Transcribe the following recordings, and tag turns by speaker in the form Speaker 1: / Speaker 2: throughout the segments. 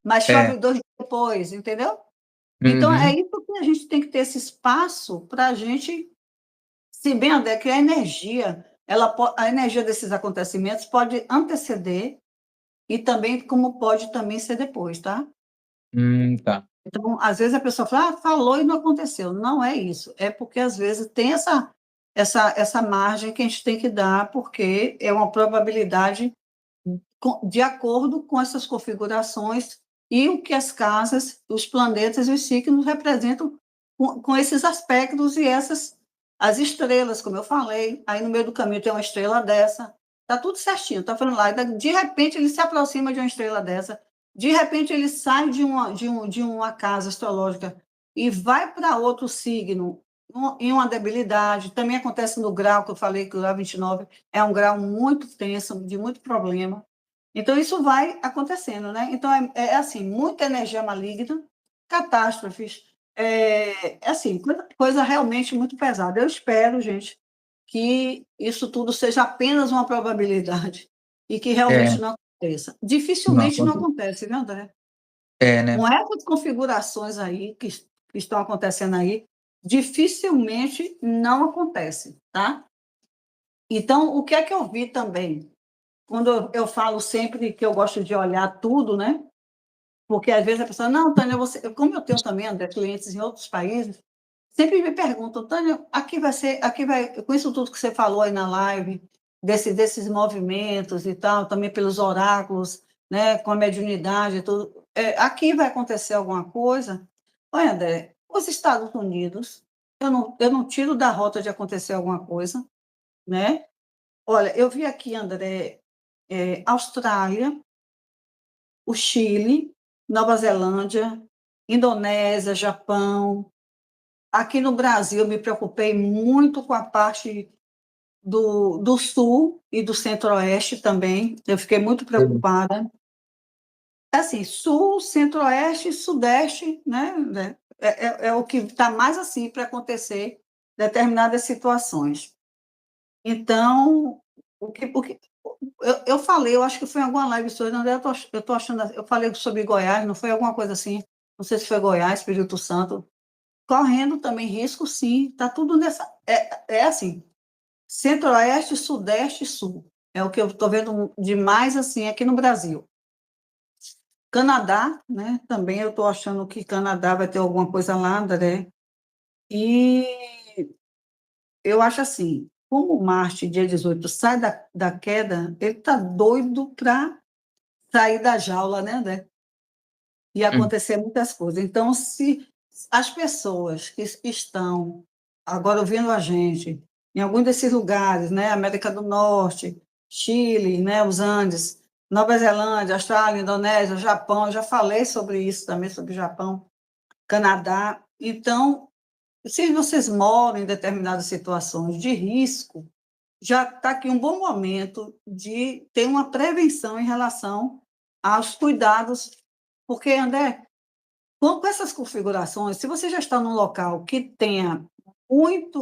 Speaker 1: mas
Speaker 2: É.
Speaker 1: chove 2 dias depois, entendeu? Então, é
Speaker 2: Uhum.
Speaker 1: isso que a gente tem que ter esse espaço para a gente, se bem até que a energia, a energia desses acontecimentos pode anteceder e também como pode também ser depois, tá?
Speaker 2: Tá.
Speaker 1: Então, às vezes a pessoa fala: "Ah, falou e não aconteceu". Não é isso, é porque às vezes tem essa margem que a gente tem que dar, porque é uma probabilidade de acordo com essas configurações e o que as casas, os planetas e os signos representam com esses aspectos e as estrelas, como eu falei, aí no meio do caminho tem uma estrela dessa, está tudo certinho, está falando lá, de repente ele se aproxima de uma estrela dessa, de repente ele sai de uma casa astrológica e vai para outro signo em uma debilidade, também acontece no grau que eu falei, que o grau 29 é um grau muito tenso, de muito problema. Então, isso vai acontecendo, né? Então, é assim, muita energia maligna, catástrofes, assim, coisa realmente muito pesada. Eu espero, gente, que isso tudo seja apenas uma probabilidade e que
Speaker 2: É,
Speaker 1: realmente não aconteça.
Speaker 2: não
Speaker 1: Dificilmente não
Speaker 2: acontece.
Speaker 1: acontece, viu, André?
Speaker 2: É, né?
Speaker 1: Com essas configurações aí que estão acontecendo aí, dificilmente não acontece, tá? Então, o que é que eu vi também? Quando eu falo sempre que eu gosto de olhar tudo, né? Porque às vezes a pessoa, não, Tânia, como eu tenho também, André, clientes em outros países, sempre me perguntam, Tânia, aqui vai, com isso tudo que você falou aí na live, desses movimentos e tal, também pelos oráculos, né, com a mediunidade e tudo, aqui vai acontecer alguma coisa? Olha, André, os Estados Unidos, eu não tiro da rota de acontecer alguma coisa, né? Olha, eu vi aqui, André, Austrália, o Chile, Nova Zelândia, Indonésia, Japão. Aqui no Brasil, eu me preocupei muito com a parte do sul e do centro-oeste também. Eu fiquei muito
Speaker 2: Sim.
Speaker 1: preocupada. Assim, sul, centro-oeste e sudeste, né? É o que está mais assim para acontecer determinadas situações. Então, o que eu falei, eu acho que foi em alguma live sua, André, eu tô achando, eu falei sobre Goiás, não foi alguma coisa assim, não sei se foi Goiás, Espírito Santo, correndo também risco, sim, está tudo nessa, assim, centro-oeste, sudeste e sul, é o que eu estou vendo demais assim aqui no Brasil. Canadá, né, também eu estou achando que Canadá vai ter alguma coisa lá, André, e eu acho assim, como o Marte, dia 18 sai da queda, ele está doido para sair da jaula, né, André? E
Speaker 2: Hum.
Speaker 1: acontecer muitas coisas. Então, se as pessoas que estão agora ouvindo a gente, em algum desses lugares, né, América do Norte, Chile, né, os Andes, Nova Zelândia, Austrália, Indonésia, Japão, eu já falei sobre isso também, sobre o Japão, Canadá. Então, se vocês moram em determinadas situações de risco, já está aqui um bom momento de ter uma prevenção em relação aos cuidados, porque, André, com essas configurações, se você já está num local que tenha muita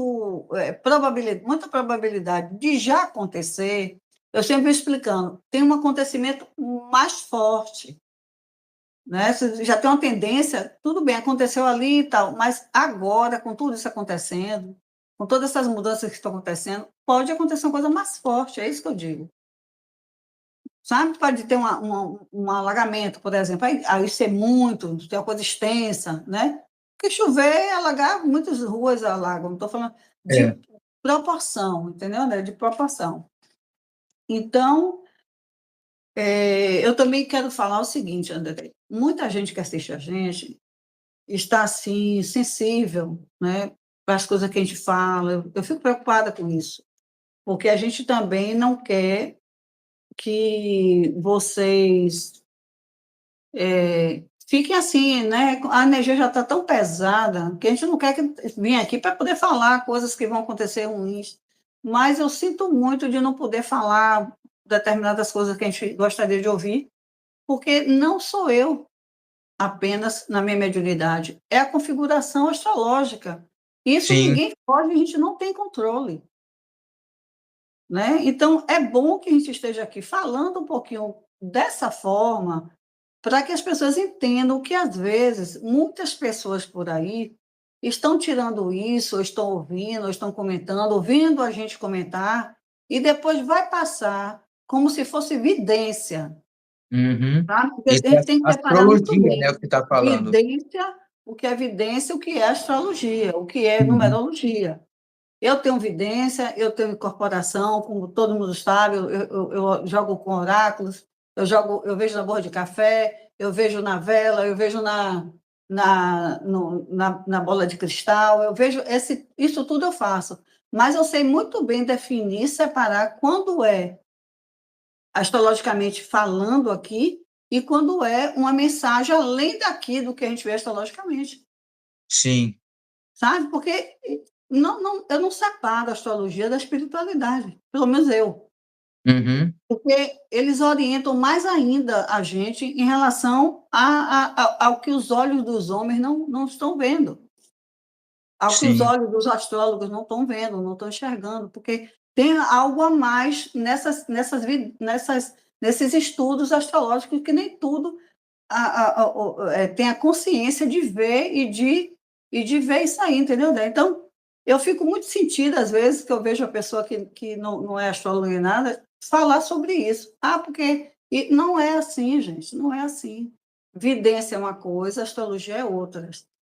Speaker 1: probabilidade de já acontecer, eu sempre vou explicando, tem um acontecimento mais forte, né? Você já tem uma tendência, tudo bem, aconteceu ali e tal, mas agora, com tudo isso acontecendo, com todas essas mudanças que estão acontecendo, pode acontecer uma coisa mais forte, é isso que eu digo. Sabe? Pode ter um alagamento, por exemplo, aí ser muito, ter uma coisa extensa, né? Porque chover, alagar, muitas ruas alagam, não estou falando
Speaker 2: É.
Speaker 1: de proporção, entendeu, né? De proporção. Então, eu também quero falar o seguinte, André, muita gente que assiste a gente está, assim, sensível, né, para as coisas que a gente fala, eu fico preocupada com isso, porque a gente também não quer que vocês fiquem assim, né? A energia já está tão pesada que a gente não quer que venha aqui para poder falar coisas que vão acontecer ruins. Mas eu sinto muito de não poder falar determinadas coisas que a gente gostaria de ouvir, porque não sou eu apenas na minha mediunidade, é a configuração astrológica. Isso
Speaker 2: Sim.
Speaker 1: ninguém pode, a gente não tem controle. Né? Então, é bom que a gente esteja aqui falando um pouquinho dessa forma, para que as pessoas entendam que, às vezes, muitas pessoas por aí estão tirando isso, ou estão ouvindo, ou estão comentando, ouvindo a gente comentar, e depois vai passar como se fosse vidência,
Speaker 2: Uhum.
Speaker 1: tá? Porque
Speaker 2: Isso
Speaker 1: a
Speaker 2: é
Speaker 1: gente tem que separar muito
Speaker 2: astrologia, né,
Speaker 1: bem
Speaker 2: o que está falando.
Speaker 1: vidência, o que é vidência, o que é astrologia, o que é
Speaker 2: Uhum.
Speaker 1: numerologia. Eu tenho vidência, eu tenho incorporação, como todo mundo sabe, eu jogo com oráculos, eu vejo na borra de café, eu vejo na vela, eu vejo na bola de cristal, eu vejo isso tudo eu faço. Mas eu sei muito bem definir, separar quando é astrologicamente falando aqui e quando é uma mensagem além daqui do que a gente vê astrologicamente.
Speaker 2: Sim.
Speaker 1: Sabe, porque eu não separo a astrologia da espiritualidade, pelo menos eu,
Speaker 2: Uhum.
Speaker 1: porque eles orientam mais ainda a gente em relação ao que os olhos dos homens não estão vendo, ao que os
Speaker 2: Sim.
Speaker 1: olhos dos astrólogos não estão vendo, não estão enxergando, porque tem algo a mais nesses estudos astrológicos que nem tudo tem a consciência de ver e de ver isso aí, entendeu, Dé? Então, eu fico muito sentida, às vezes, que eu vejo a pessoa que não é astróloga nem nada, falar sobre isso. Ah, porque... E não é assim, gente, não é assim. Vidência é uma coisa, astrologia é outra.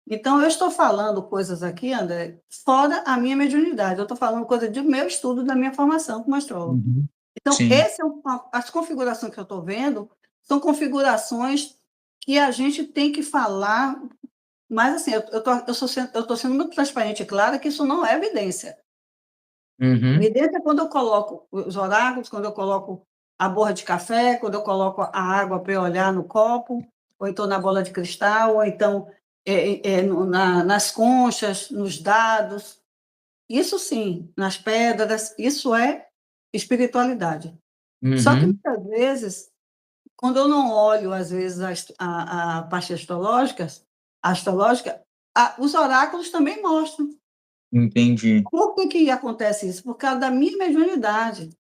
Speaker 1: Então, eu estou falando coisas aqui, André, fora a minha mediunidade. Eu estou falando coisa do meu estudo, da minha formação como astrólogo.
Speaker 2: Uhum.
Speaker 1: Então,
Speaker 2: Sim.
Speaker 1: as configurações que eu estou vendo são configurações que a gente tem que falar, mas assim, eu estou sendo muito transparente e clara que isso não é evidência.
Speaker 2: Uhum.
Speaker 1: Evidência é quando eu coloco os oráculos, quando eu coloco a borra de café, quando eu coloco a água para eu olhar no copo, ou então na bola de cristal, ou então nas conchas, nos dados. Isso sim, nas pedras, isso é espiritualidade. Só que
Speaker 2: Uhum.
Speaker 1: muitas vezes, quando eu não olho, às vezes, a parte astrológica, os oráculos também mostram.
Speaker 2: Entendi.
Speaker 1: Por que acontece isso? Por causa da minha mediunidade.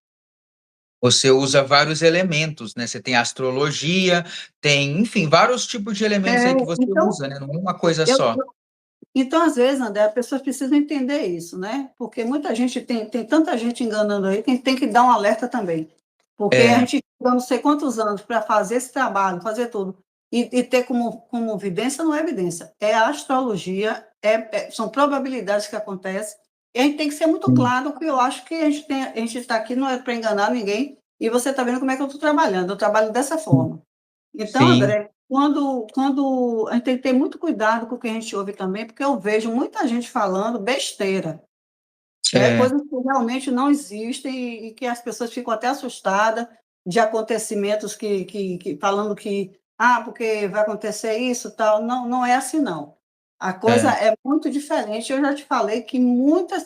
Speaker 2: Você usa vários elementos, né, você tem astrologia, tem, enfim, vários tipos de elementos aí que você
Speaker 1: Então,
Speaker 2: usa, né, não é uma coisa
Speaker 1: eu,
Speaker 2: só.
Speaker 1: então, às vezes, André, as pessoas precisam entender isso, né? Porque muita gente tem tanta gente enganando aí, tem que dar um alerta também. Porque a
Speaker 2: É.
Speaker 1: gente ficou não sei quantos anos para fazer esse trabalho, fazer tudo, e ter como evidência, não é evidência, é a astrologia, são probabilidades que acontecem, e a gente tem que ser muito
Speaker 2: Sim.
Speaker 1: claro que eu acho que a gente está aqui não é para enganar ninguém, e você está vendo como é que eu estou trabalhando, eu trabalho dessa forma. Então,
Speaker 2: Sim.
Speaker 1: André, quando a gente tem que ter muito cuidado com o que a gente ouve também, porque eu vejo muita gente falando besteira,
Speaker 2: É.
Speaker 1: coisas que realmente não existem e que as pessoas ficam até assustadas de acontecimentos falando que, porque vai acontecer isso, tal. Não, não é assim, não. A coisa
Speaker 2: É.
Speaker 1: é muito diferente. Eu já te falei que muita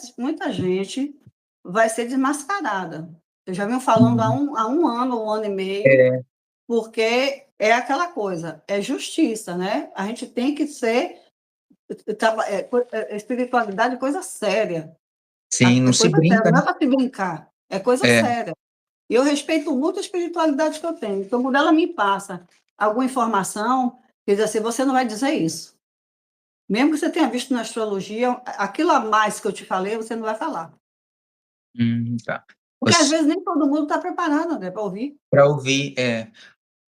Speaker 1: gente vai ser desmascarada. Eu já venho falando há
Speaker 2: Uhum.
Speaker 1: um ano, um ano e meio,
Speaker 2: É.
Speaker 1: porque é aquela coisa, é justiça, né? A gente tem que ser... espiritualidade é coisa séria.
Speaker 2: Sim, não
Speaker 1: É
Speaker 2: se
Speaker 1: coisa séria,
Speaker 2: brinca,
Speaker 1: não
Speaker 2: né.
Speaker 1: é para se brincar, é coisa
Speaker 2: É.
Speaker 1: séria. E eu respeito muito a espiritualidade que eu tenho. Então, quando ela me passa alguma informação, quer dizer assim, você não vai dizer isso. Mesmo que você tenha visto na astrologia, aquilo a mais que eu te falei, você não vai falar.
Speaker 2: Tá.
Speaker 1: Porque às vezes nem todo mundo está preparado, André, para ouvir.
Speaker 2: Para ouvir,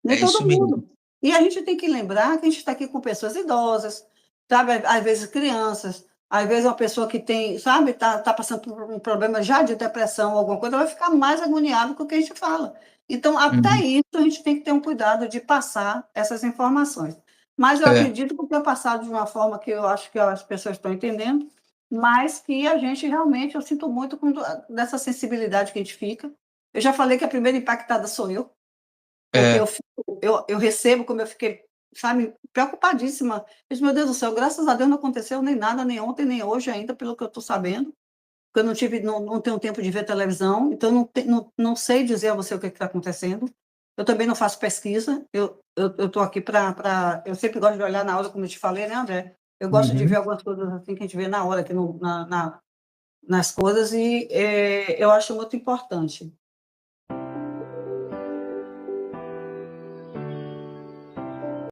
Speaker 1: Nem
Speaker 2: é isso
Speaker 1: todo
Speaker 2: mesmo.
Speaker 1: mundo. E a gente tem que lembrar que a gente está aqui com pessoas idosas, sabe? Às vezes crianças, às vezes uma pessoa que tem, sabe, tá passando por um problema já de depressão, alguma coisa, vai ficar mais agoniado com o que a gente fala. Então, até
Speaker 2: Uhum.
Speaker 1: isso, a gente tem que ter um cuidado de passar essas informações. Mas eu
Speaker 2: É.
Speaker 1: acredito que é passado de uma forma que eu acho que as pessoas estão entendendo, mas que a gente realmente, eu sinto muito dessa sensibilidade que a gente fica. Eu já falei que a primeira impactada sou eu, porque
Speaker 2: É.
Speaker 1: eu recebo, como eu fiquei, sabe, preocupadíssima. Eu disse: "Meu Deus do céu, graças a Deus não aconteceu nem nada, nem ontem, nem hoje ainda, pelo que eu estou sabendo", porque eu não tenho tempo de ver televisão, então não sei dizer a você o que está acontecendo. Eu também não faço pesquisa, eu estou aqui eu sempre gosto de olhar na hora, como eu te falei, né, André? Eu gosto de ver
Speaker 2: Uhum.
Speaker 1: algumas coisas assim que a gente vê na hora aqui nas coisas e, eu acho muito importante.